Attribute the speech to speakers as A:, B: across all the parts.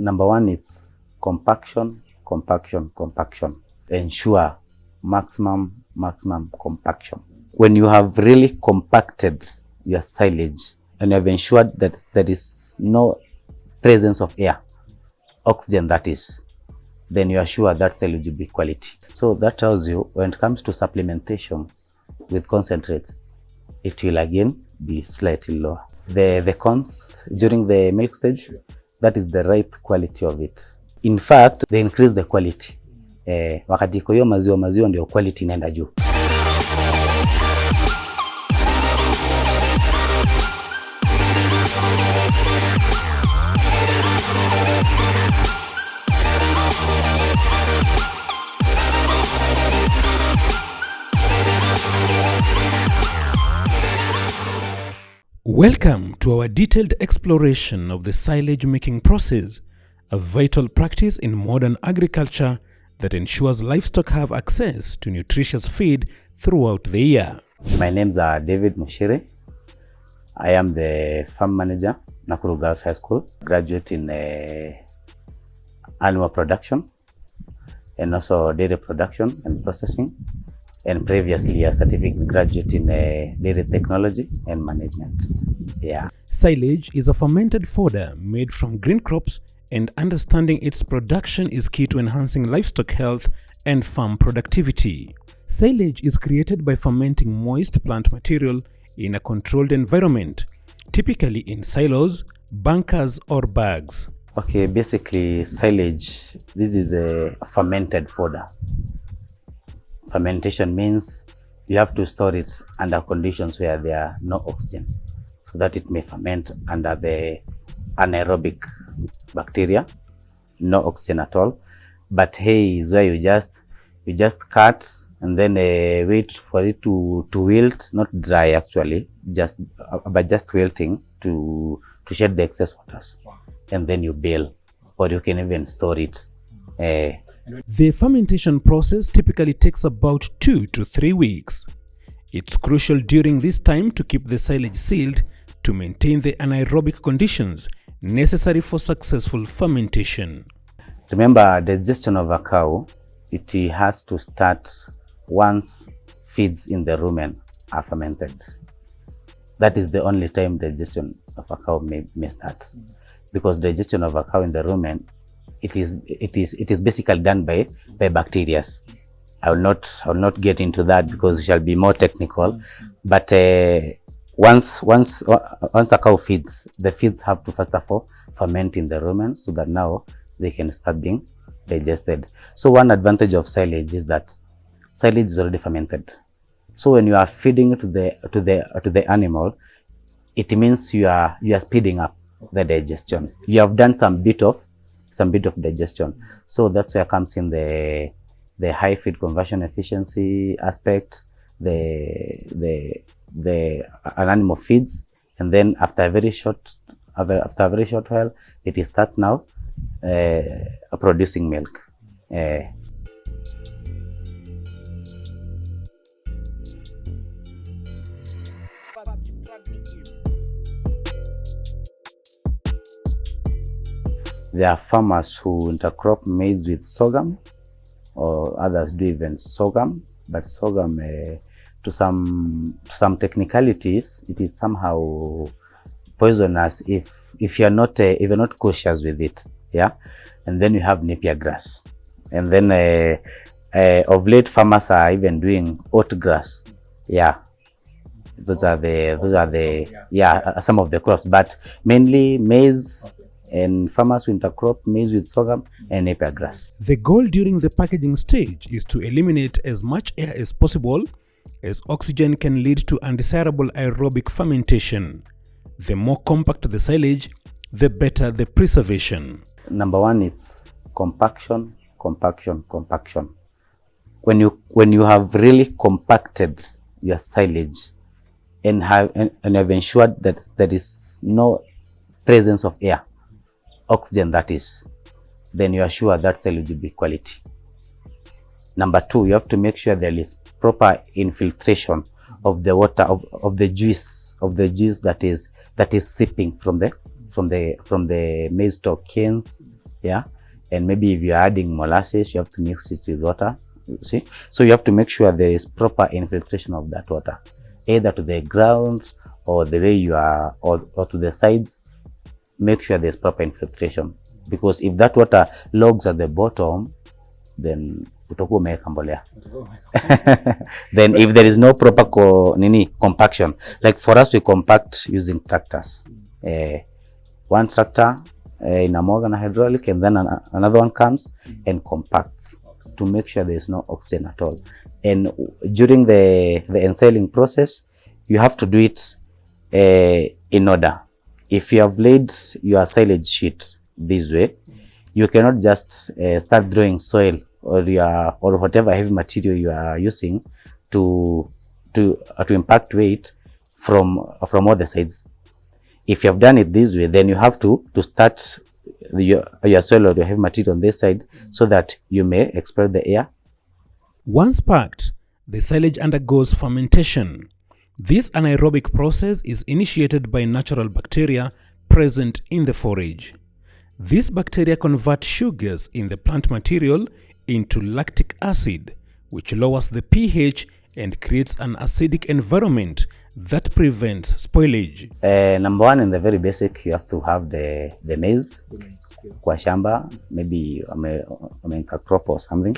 A: Number one, it's compaction. Ensure maximum compaction. When you have really compacted your silage and you have ensured that there is no presence of air, oxygen that is, then you are sure that silage will be quality. So that tells you when it comes to supplementation with concentrates, it will again be slightly lower. The cons during the milk stage, that is the right quality of it. In fact, they increase the quality. Wakati iko hiyo maziwa ndio quality inaenda juu.
B: Welcome to our detailed exploration of the silage making process, a vital practice in modern agriculture that ensures livestock have access to nutritious feed throughout the year.
A: My name's David Mushiri. I am the farm manager, Nakuru Girls High School, graduate in animal production and also dairy production and processing, and previously a certificate graduate in dairy technology and management. Yeah.
B: Silage is a fermented fodder made from green crops, and understanding its production is key to enhancing livestock health and farm productivity. Silage is created by fermenting moist plant material in a controlled environment, typically in silos, bunkers, or bags.
A: Okay, basically silage, this is a fermented fodder. Fermentation means you have to store it under conditions where there are no oxygen, so that it may ferment under the anaerobic bacteria, no oxygen at all. But hay is where you just cut and then wait for it to wilt, not dry actually, but just wilting to shed the excess waters. And then you bale, or you can even store it.
B: The fermentation process typically takes about 2 to 3 weeks. It's crucial during this time to keep the silage sealed to maintain the anaerobic conditions necessary for successful fermentation.
A: Remember, digestion of a cow, it has to start once feeds in the rumen are fermented. That is the only time digestion of a cow may start, because digestion of a cow in the rumen, it is basically done by bacteria. I will not get into that because it shall be more technical. But once a cow feeds, the feeds have to first of all ferment in the rumen so that now they can start being digested. So one advantage of silage is that silage is already fermented. So when you are feeding it to the animal, it means you are speeding up the digestion. You have done some bit of digestion. So that's where comes in the high feed conversion efficiency aspect, an animal feeds, and then after a very short while, it starts now producing milk. There are farmers who intercrop maize with sorghum, or others do even sorghum, but sorghum to some technicalities, it is somehow poisonous if you're not cautious with it. Yeah, and then you have napier grass, and then of late farmers are even doing oat grass. Yeah, those are some of the crops, but mainly maize. And farmers will intercrop maize with sorghum and napier grass.
B: The goal during the packaging stage is to eliminate as much air as possible, as oxygen can lead to undesirable aerobic fermentation. The more compact the silage, the better the preservation.
A: Number one, it's compaction. When you have really compacted your silage and have ensured that there is no presence of air, oxygen that is, then you are sure that silage will be quality. Number two, you have to make sure there is proper infiltration of the water, of the juice that is seeping from the maize stalk canes Yeah, and maybe if you're adding molasses, you have to mix it with water. You see, so you have to make sure there is proper infiltration of that water, either to the ground or the way you are, or to the sides. Make sure there's proper infiltration, because if that water logs at the bottom, then utakuwa umeweka mbolea. Then if there is no proper compaction, like for us we compact using tractors. One tractor inamwaga na hydraulic, and then another one comes and compacts to make sure there is no oxygen at all. And during the ensiling process, you have to do it in order. If you have laid your silage sheet this way, you cannot just start throwing soil or whatever heavy material you are using to impact weight from all the sides. If you have done it this way, then you have to start your soil or your heavy material on this side, so that you may expel the air.
B: Once packed, the silage undergoes fermentation. This anaerobic process is initiated by natural bacteria present in the forage. These bacteria convert sugars in the plant material into lactic acid, which lowers the pH and creates an acidic environment that prevents spoilage.
A: Number one, in the very basic, you have to have the maize kwa shamba, maybe a crop or something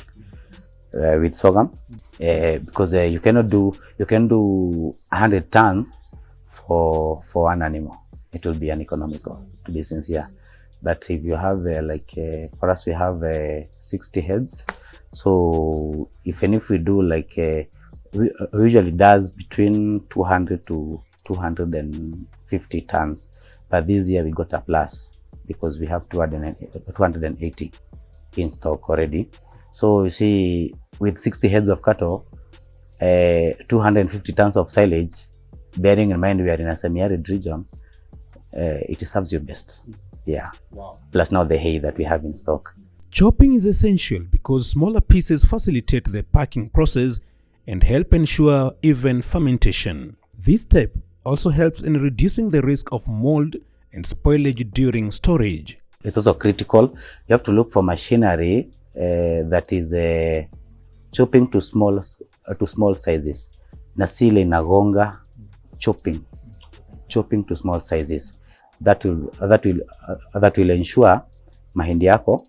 A: with sorghum, because you can do 100 tons for one animal. It will be uneconomical, to be sincere. But if you have for us, we have 60 heads. So if we do we usually does between 200 to 250 tons. But this year we got a plus, because we have 280 in stock already. So you see, with 60 heads of cattle, 250 tons of silage, bearing in mind we are in a semi-arid region, it serves you best. Yeah. Wow. Plus now the hay that we have in stock.
B: Chopping is essential because smaller pieces facilitate the packing process and help ensure even fermentation. This step also helps in reducing the risk of mold and spoilage during storage.
A: It's also critical. You have to look for machinery that is chopping to small sizes. Na sile inagonga chopping to small sizes. That will ensure mahindi yako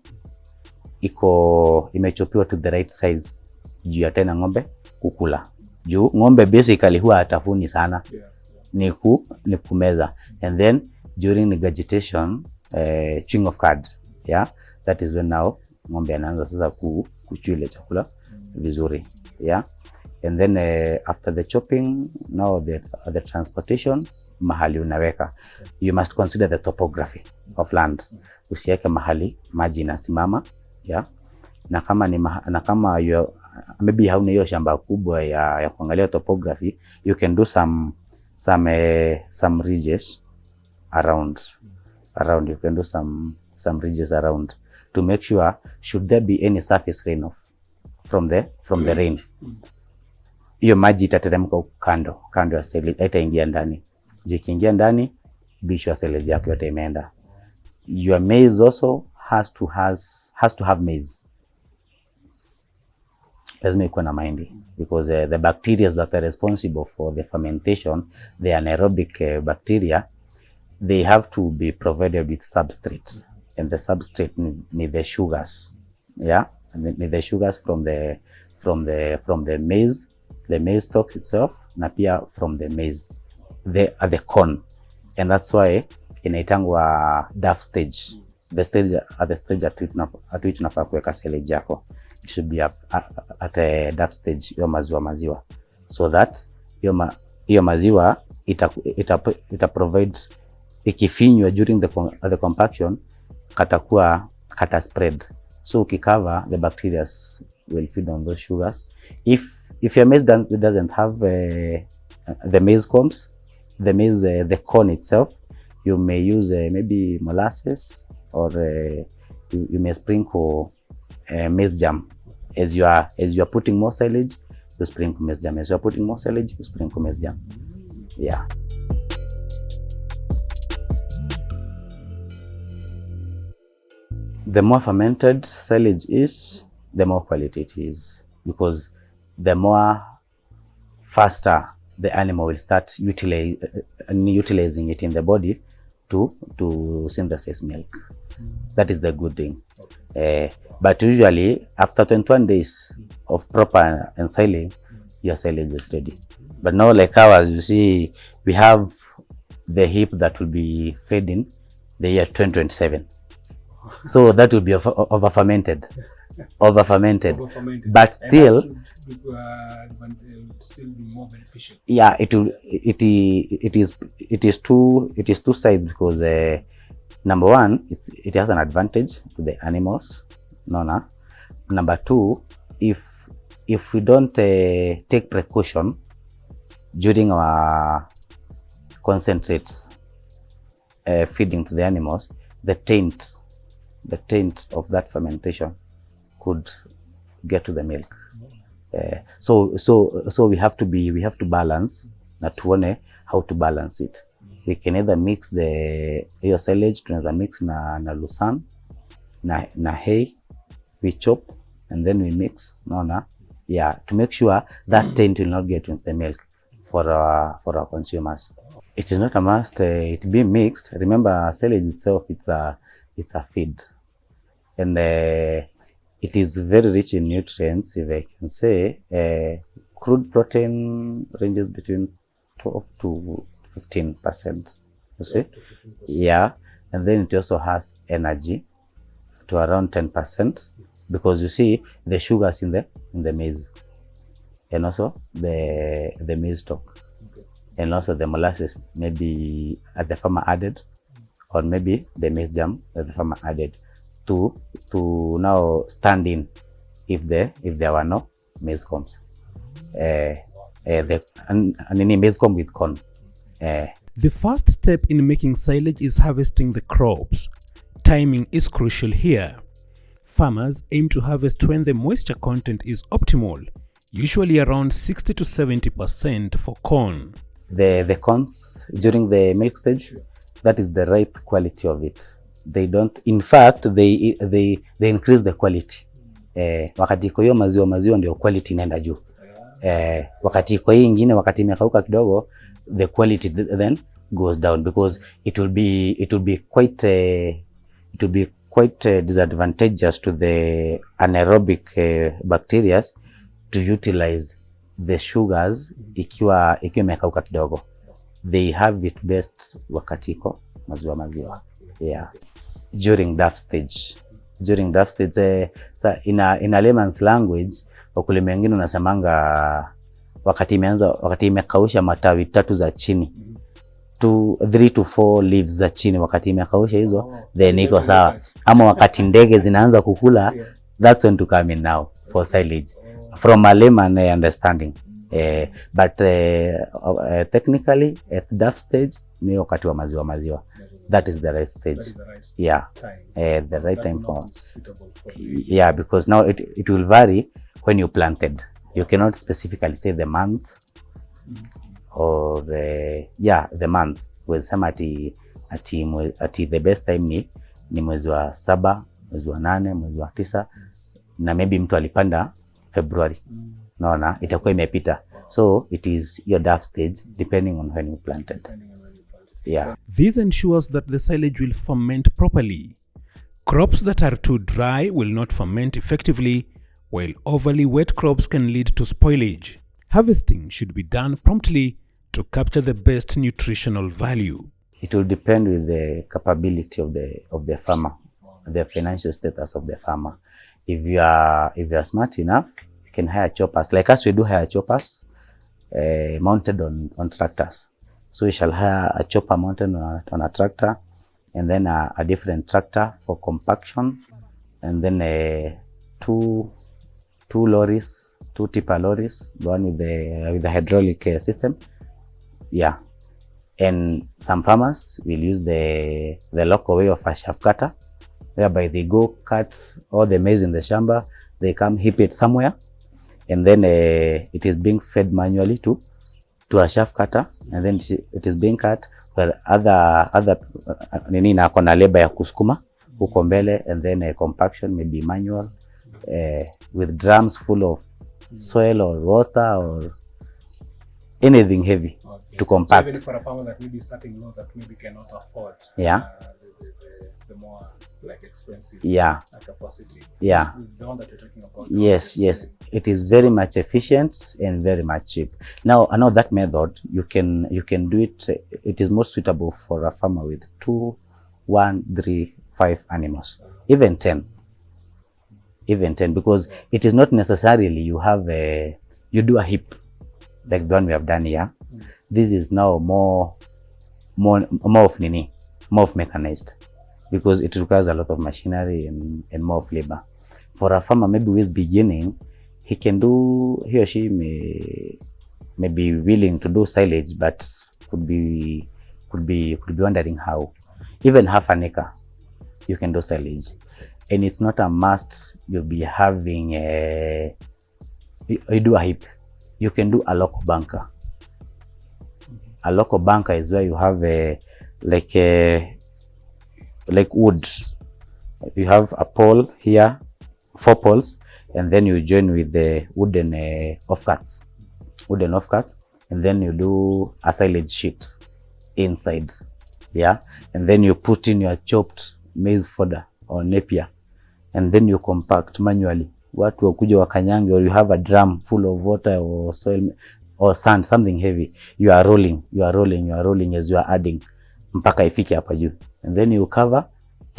A: imechopiwa to the right size, juu ya tena ng'ombe kukula. Juu ng'ombe basically huwa atafuni sana, ni kumeza. And then during regurgitation, chewing of cud, yeah, that is when now ng'ombe anaanza sasa kuchua ile chakula vizuri, yeah. And then after the chopping, now the transportation, mahali unaweka, you must consider the topography of land. Usiweke mahali maji inasimama, yeah. Na kama you maybe hauna hiyo shamba kubwa ya kuangalia topography, you can do some ridges around. You can do some ridges around to make sure, should there be any surface runoff from the rain, hiyo maji itateremka kando ya silage, itaingia ndani. Ikiingia ndani, bisho silage yako yote imeenda. Your maize also has to have maize. Lazima ikuwe na mahindi, because the bacteria that are responsible for the fermentation, the anaerobic bacteria, they have to be provided with substrate, and the substrate need the sugars, yeah, and need the sugars from the maize, the maize stalk itself, na pia from the maize, the corn. And that's why inaitangwa DAF stage, the stage at which unafaa kuweka silage yako. It should be at a DAF stage, hiyo maziwa, so that hiyo maziwa ita provide, ikifinywa during the compaction, kata spread, so ukikava, the bacteria will feed on those sugars. If your maize doesn't have the maize combs, the corn itself, you may use maybe molasses, or you may sprinkle maize jam. As you are putting more silage, you sprinkle maize jam. As you are putting more silage, you sprinkle maize jam. Yeah. The more fermented silage is, the more quality it is, because the more faster the animal will start utilizing it in the body to synthesize milk. That is the good thing. But usually after 21 days of proper ensiling, your silage is ready. But now, like ours, you see, we have the heap that will be fed in the year 2027. So that will be over fermented. But still,
B: still be more beneficial.
A: Yeah, it is two sides, because number one, it has an advantage to the animals. Number two, if we don't take precaution during our concentrates feeding to the animals, the taint of that fermentation could get to the milk. So we have to balance, na tuone how to balance it. We can either mix hiyo silage, tunaweza mix na lucerne na hay, we chop and then we mix, to make sure that taint will not get into the milk for our consumers. It is not a must it be mixed. Remember, silage itself, it's a feed, and it is very rich in nutrients, if I can say. Crude protein ranges between 12 to 15%, you see? Yeah, and then it also has energy to around 10%, because you see the sugars in the maize, and also the maize stalk, and also the molasses maybe at the farmer added, or maybe the maize germ that the farmer added to now stand in if there were no maize combs. Maize comb with corn.
B: The first step in making silage is harvesting the crops. Timing is crucial here. Farmers aim to harvest when the moisture content is optimal, usually around 60 to 70% for corn.
A: The corns during the milk stage, that is the right quality of it. They don't, in fact, they increase the quality. Wakati iko hiyo maziwa ndio quality inaenda juu. Wakati iko hii ingine, wakati imekauka kidogo, the quality then goes down, because it will be quite disadvantageous to the anaerobic bacteria to utilize the sugars ikiwa imekauka kidogo. They have it best wakati iko maziwa. Yeah. During draft stage, in a layman's language, wakulima wengine unasemanga wakati imekausha matawi 3 za chini, 3 to 4 leaves za chini, wakati imekausha hizo, then iko sawa. Ama wakati ndege zinaanza kukula, that's when to come in now for silage, from a layman understanding. But technically at draft stage ni wakati wa maziwa. That is the right stage. Yeah, the right time for. Yeah, because now it will vary when you planted. You cannot specifically say the month or the month. Wesema ati the best time ni mwezi wa 7, mwezi wa 8, mwezi wa 9, na maybe mtu alipanda February. Naona itakuwa imepita. So it is your draft stage depending on when you planted. Yeah.
B: This ensures that the silage will ferment properly. Crops that are too dry will not ferment effectively, while overly wet crops can lead to spoilage. Harvesting should be done promptly to capture the best nutritional value.
A: It will depend with the capability of the farmer, the financial status of the farmer. If you are smart enough, you can hire choppers. Like us, we do hire choppers mounted on tractors. So we shall hire a chopper mounted on a tractor, and then a different tractor for compaction, and then two tipper lorries, the one with the hydraulic system. Yeah, and some farmers will use the local way of a shaft cutter, whereby they go cut all the maize in the shamba, they come heap it somewhere, and then it is being fed manually to a shaft cutter, and then it is being cut where other nini na kona labor ya kusukuma huko mbele, and then a compaction maybe manual with drums full of soil or water or anything heavy to compact.
C: So even for a farmer that maybe starting low, that maybe cannot afford the more like expensive capacity.
A: Yeah.
C: The one that you're talking about.
A: Yes. It is very much efficient and very much cheap. Now, I know that method you can do it. It is more suitable for a farmer with 2, 1, 3, 5 animals, even 10, because it is not necessarily you do a heap like the one we have done here. This is now more of mechanized, because it requires a lot of machinery and more of labor. For a farmer maybe who is beginning, he or she may be willing to do silage, but could be wondering how. Even half an acre, you can do silage, and it's not a must you'll be having you do a heap. You can do a local bunker. A local bunker is where you have like wood. You have a pole here, 4 poles, and then you join with the wooden offcuts, and then you do a silage sheet inside, and then you put in your chopped maize fodder or napier, and then you compact manually. Watu wakuja wakanyange, or you have a drum full of water or soil or sand, something heavy. You are rolling as you are adding mpaka ifike hapa juu, and then you cover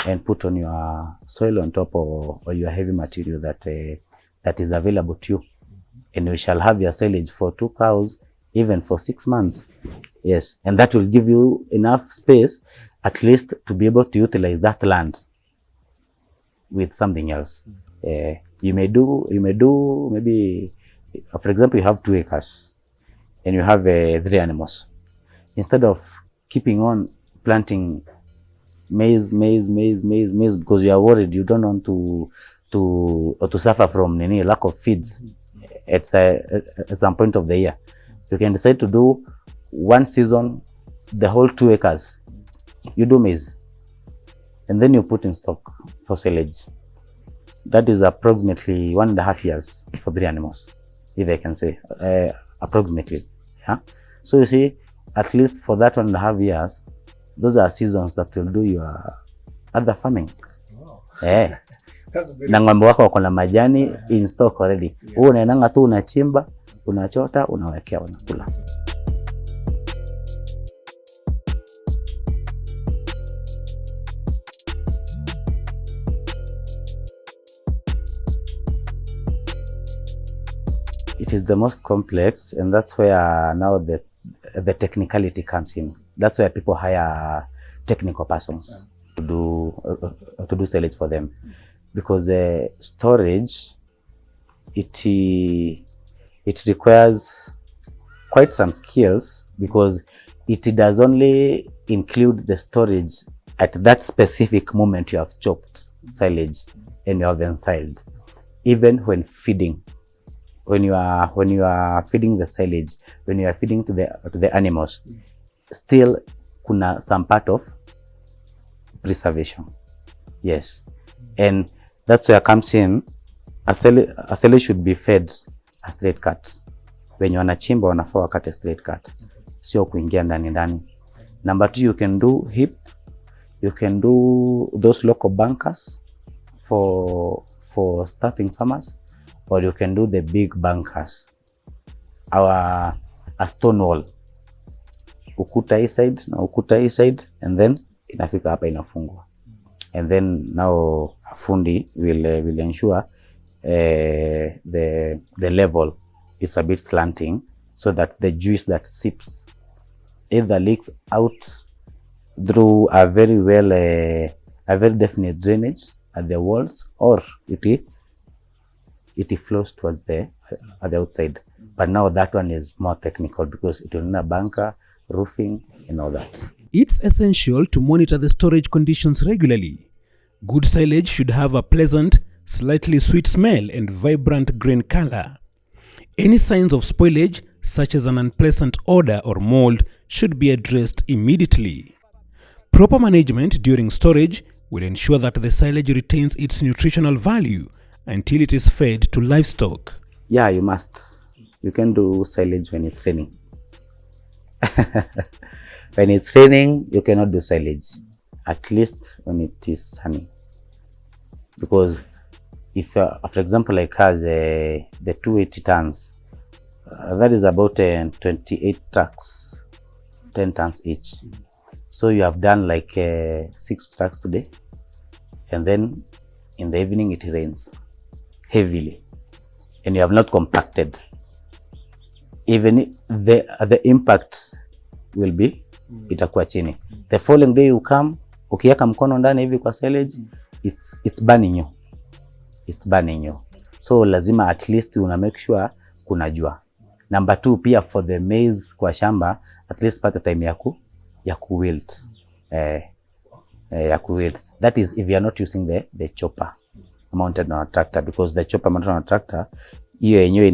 A: and put on your soil on top, or your heavy material that is available to you, and you shall have your silage for 2 cows, even for 6 months. Yes, and that will give you enough space at least to be able to utilize that land with something else. You may do maybe, for example, you have 2 acres and you have 3 animals. Instead of keeping on planting maize because you are worried you don't want to suffer from lack of feeds at some point of the year, you can decide to do 1 season, the whole 2 acres, you do maize, and then you put in stock for silage. That is approximately 1.5 years for 3 animals, if I can say, approximately. So you see, at least for that 1.5 years, those are seasons that will do your other farming.
C: Wow.
A: Na ng'ombe wako wako na majani in stock already. Wewe unaenanga tu unachimba, unachota, unawekea, unakula. It is the most complex, and that's where now the technicality comes in. That's where people hire technical persons to do silage for them, because storage it requires quite some skills, because it does only include the storage at that specific moment you have chopped silage and you have ensiled. Even when feeding, when you are feeding the silage, when you are feeding to the animals, still kuna some part of preservation. Yes, and that's where comes in a silage should be fed a straight cut. When you wanachimba wanafaa wakate straight cut, sio kuingia ndani. Number 2, you can do heap, you can do those local bunkers for starting farmers, or you can do the big bunkers, a stone wall, ukuta hii side na ukuta hii side, and then inafika hapa inafungwa, and then now fundi will ensure the level is a bit slanting, so that the juice that sips either leaks out through a very definite drainage at the walls, or it flows towards the outside. But now that one is more technical, because it will need a bunker, roofing, and all that.
B: It's essential to monitor the storage conditions regularly. Good silage should have a pleasant, slightly sweet smell and vibrant green color. Any signs of spoilage, such as an unpleasant odor or mold, should be addressed immediately. Proper management during storage will ensure that the silage retains its nutritional value until it is fed to livestock.
A: Yeah, you must. You can do silage when it's raining. When it's raining, you cannot do silage, at least when it is sunny. Because if, for example, like has the 280 tons, that is about 28 trucks, 10 tons each. So you have done like 6 trucks today, and then in the evening it rains heavily, and you have not compacted. Even the impact will be itakuwa chini. The following day you come, ukiweka mkono ndani hivi kwa silage, it's burning you. It's burning you. So lazima at least una make sure kuna jua. Number 2, pia for the maize kwa shamba, at least pata time ya wilt. Ya wilt. That is if you are not using the chopper mounted on a tractor, because the chopper mounted on a tractor, hiyo yenyewe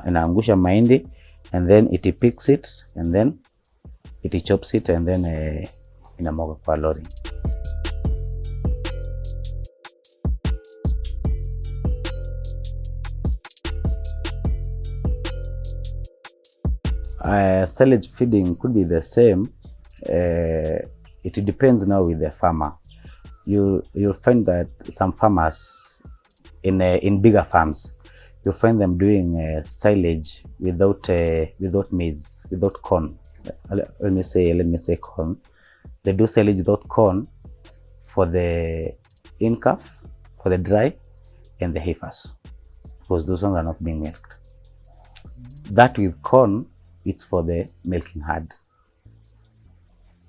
A: inaangusha mahindi, and then it picks it, and then it chops it, and then inamwaga kwa lori. Silage feeding could be the same. It depends now with the farmer. You'll find that some farmers in bigger farms, you find them doing silage without maize, without corn. Let me say corn. They do silage without corn for the in-calf, for the dry, and the heifers, because those ones are not being milked. That with corn, it's for the milking herd.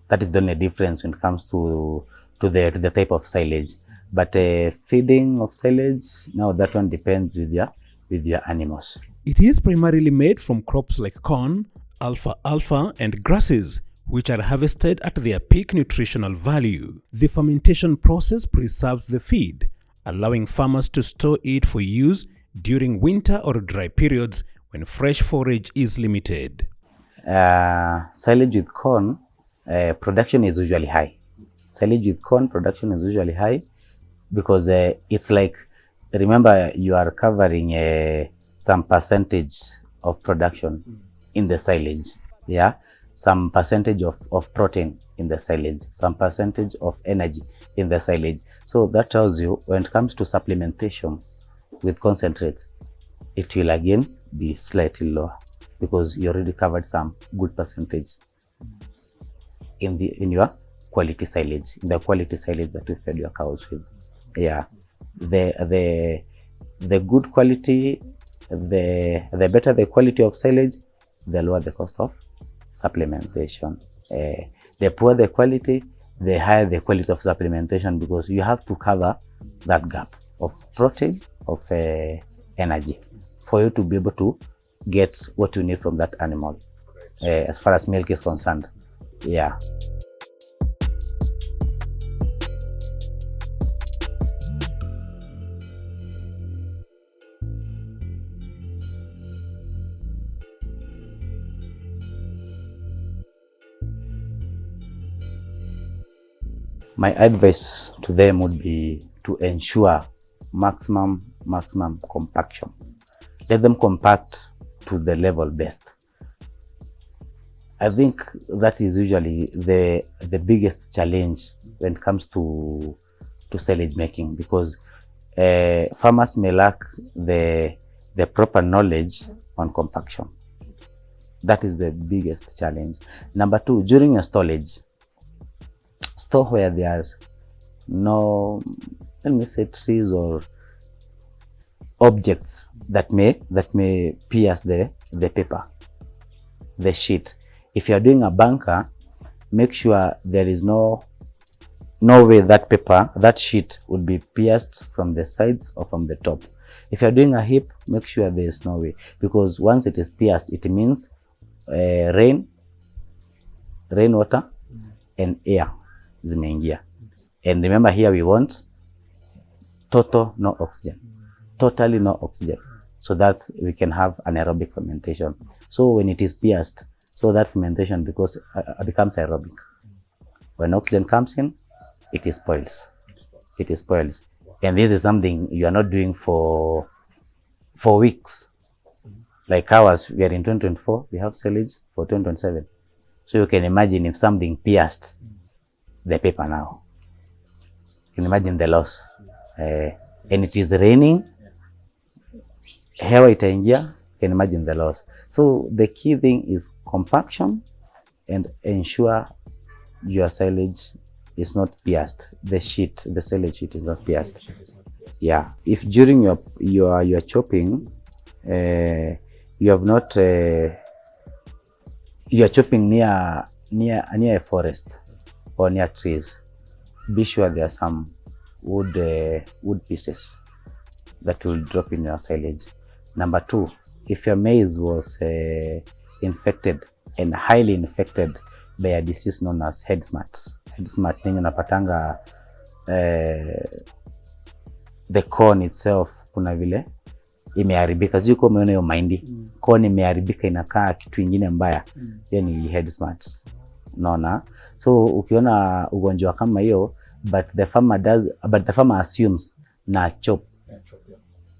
A: That is the only difference when it comes to the type of silage. But feeding of silage, now that one depends with your animals.
B: It is primarily made from crops like corn, alfalfa, and grasses, which are harvested at their peak nutritional value. The fermentation process preserves the feed, allowing farmers to store it for use during winter or dry periods when fresh forage is limited.
A: Silage with corn, production is usually high. Silage with corn production is usually high because it's like, remember, you are covering some percentage of production in the silage. Yeah, some percentage of protein in the silage, some percentage of energy in the silage. So that tells you when it comes to supplementation with concentrates, it will again be slightly lower because you already covered some good percentage in your quality silage, in the quality silage that you fed your cows with. Yeah, the good quality, the better the quality of silage, the lower the cost of supplementation. The poorer the quality, the higher the quality of supplementation, because you have to cover that gap of protein, of energy, for you to be able to get what you need from that animal, as far as milk is concerned. Yeah. My advice to them would be to ensure maximum compaction. Let them compact to the level best. I think that is usually the biggest challenge when it comes to silage making, because farmers may lack the proper knowledge on compaction. That is the biggest challenge. Number 2, during your storage, store where there are no, let me say, trees or objects that may pierce the paper, the sheet. If you are doing a bunker, make sure there is no way that paper, that sheet would be pierced from the sides or from the top. If you are doing a heap, make sure there is no way, because once it is pierced, it means rainwater and air zimeingia. And remember, here we want total no oxygen, totally no oxygen, so that we can have anaerobic fermentation. So when it is pierced, so that fermentation becomes aerobic. When oxygen comes in, it spoils. It spoils. And this is something you are not doing for weeks. Like ours, we are in 2024, we have silage for 2027. So you can imagine if something pierced the paper now. You can imagine the loss. And it is raining, hewa itaingia, you can imagine the loss. So the key thing is compaction and ensure your silage is not pierced. The silage sheet is not pierced. Yeah. If during your chopping, you have not, you are chopping near a forest or near trees, be sure there are some wood pieces that will drop in your silage. Number 2, if your maize was infected and highly infected by a disease known as head smut ninyi unapatanga the corn itself kuna vile imeharibika. Ziko umeona hiyo mahindi corn imeharibika, inakaa kitu kingine mbaya, yani head smut. Unaona? So ukiona ugonjwa kama hiyo, but the farmer assumes na chop,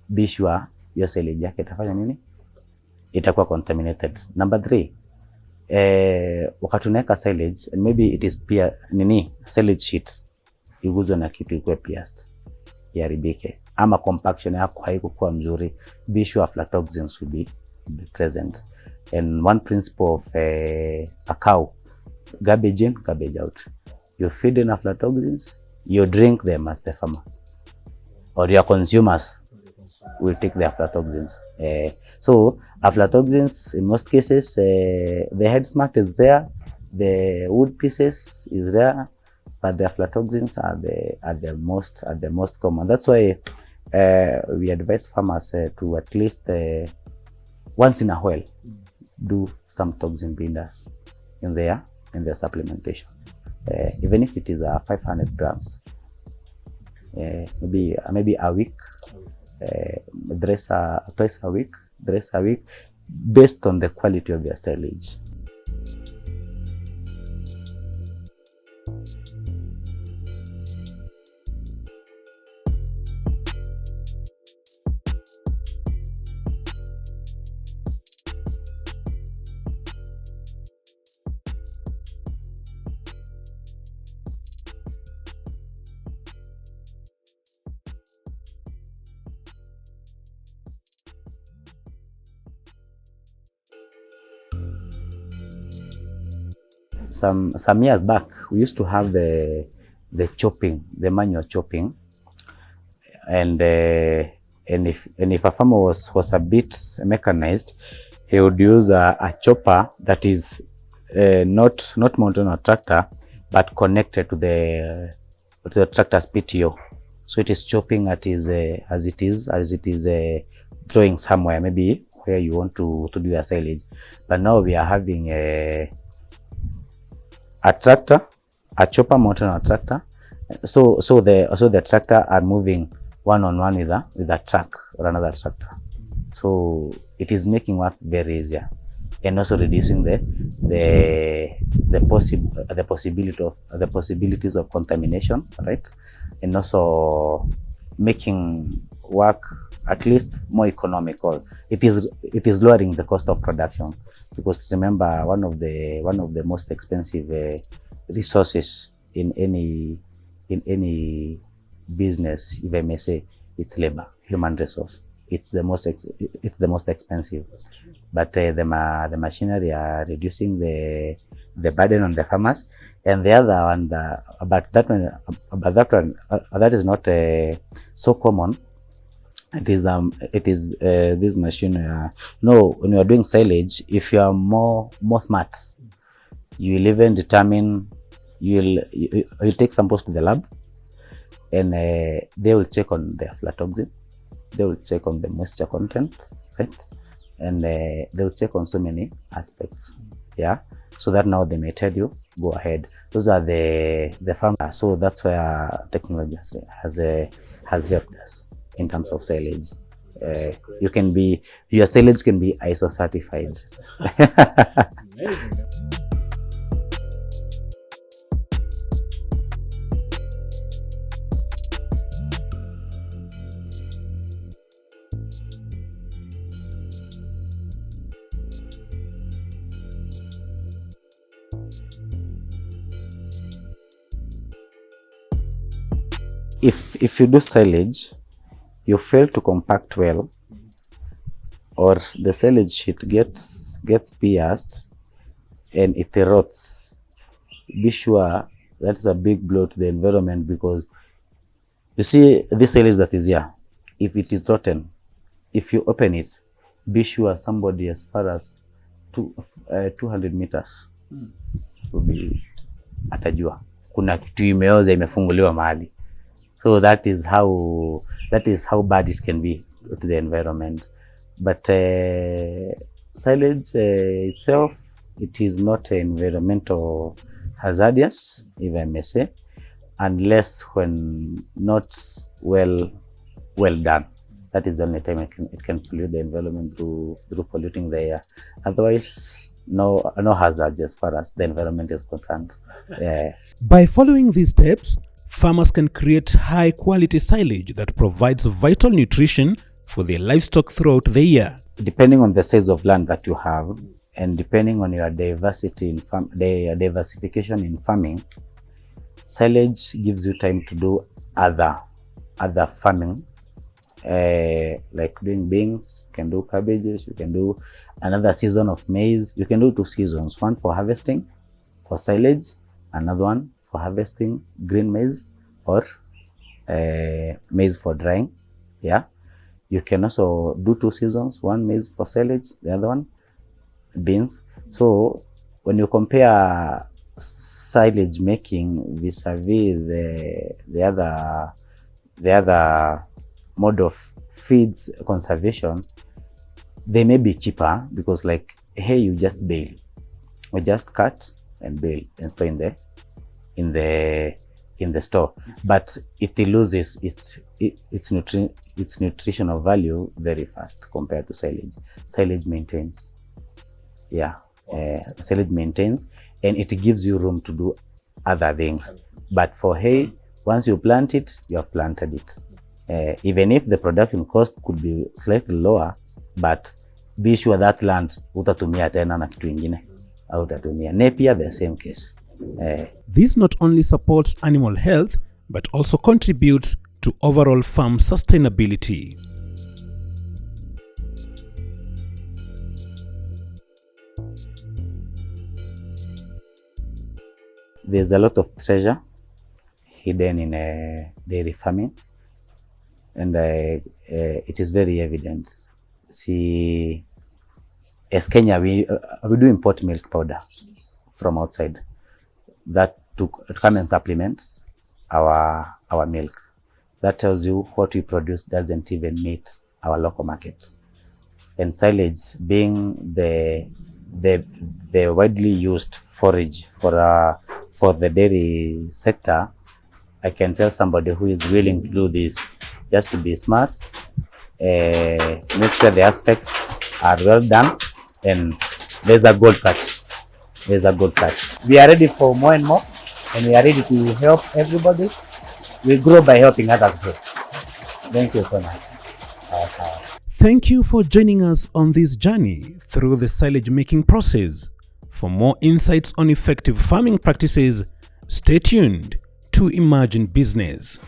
A: be sure your silage yake itafanya nini? Itakuwa contaminated. Number 3, wakati unaweka silage and maybe it is silage sheet iguzwe na kitu ikuwe pierced, iharibike, ama compaction yako haikuwa mzuri, be sure aflatoxins will be present. And one principle of a cow, garbage in, garbage out. You feed in aflatoxins, you drink them as the farmer, or your consumers will take the aflatoxins. So aflatoxins in most cases, the head smut is there, the wood pieces is there, but the aflatoxins are the most common. That's why we advise farmers to at least once in a while do some toxin binders in their supplementation, even if it is 500 grams, maybe a week, twice a week, based on the quality of your silage. Some years back, we used to have the chopping, the manual chopping, and if a farmer was a bit mechanized, he would use a chopper that is not mounted on a tractor, but connected to the tractor's PTO. So it is chopping as it is throwing somewhere, maybe where you want to do your silage. But now we are having a tractor, a chopper mounted on a tractor. So the tractor are moving one-on-one with a truck or another tractor. So it is making work very easier, and also reducing the possibilities of contamination, right? And also making work at least more economical. It is lowering the cost of production, because remember, one of the most expensive resources in any business, if I may say, it's labor, human resource. It's the most expensive. But the machinery are reducing the burden on the farmers. And the other one, that is not so common. It is this machine. When you are doing silage, if you are more smart, you will even determine. You'll take samples to the lab, and they will check on the aflatoxin. They will check on the moisture content, right? And they will check on so many aspects. Yeah. So that now they may tell you, go ahead. Those are the farmers. So that's where technology has helped us in terms of silage. Your silage can be ISO certified.
C: Amazing.
A: if you do silage, you fail to compact well, or the silage sheet gets pierced and it rots, be sure that's a big blow to the environment, because you see this silage that is here, if it is rotten, if you open it, be sure somebody as far as 200 meters will be atajua kuna kitu imeoza imefunguliwa mahali. So that is how bad it can be to the environment. But silage itself, it is not environmental hazardous, if I may say, unless when not well done. That is the only time it can pollute the environment through polluting the air. Otherwise, no hazards as far as the environment is concerned.
B: By following these steps, farmers can create high quality silage that provides vital nutrition for their livestock throughout the year.
A: Depending on the size of land that you have, and depending on your diversification in farming, silage gives you time to do other farming, like doing beans. You can do cabbages, you can do another season of maize. You can do 2 seasons, one for harvesting for silage, another one for harvesting green maize or maize for drying. Yeah, you can also do 2 seasons, one maize for silage, the other one beans. So when you compare silage making vis-a-vis the other mode of feeds conservation, they may be cheaper, because like, hey, you just bale, or just cut and bale and store in the store, but it loses its nutritional value very fast compared to silage. Silage maintains, silage maintains, and it gives you room to do other things. But for hay, once you plant it, you have planted it. Even if the production cost could be slightly lower, but be sure that land utatumia tena na kitu ingine au utatumia. Napier, the same case.
B: This not only supports animal health, but also contributes to overall farm sustainability.
A: There's a lot of treasure hidden in dairy farming, and it is very evident. See, as Kenya, we do import milk powder from outside that to come and supplement our milk. That tells you what we produce doesn't even meet our local market. And silage being the widely used forage for the dairy sector, I can tell somebody who is willing to do this just to be smart, make sure the aspects are well done, and there's a gold catch. There's a gold catch. We are ready for more and more, and we are ready to help everybody. We grow by helping others grow. Thank you so much.
B: Thank you for joining us on this journey through the silage making process. For more insights on effective farming practices, stay tuned to Imagine Business.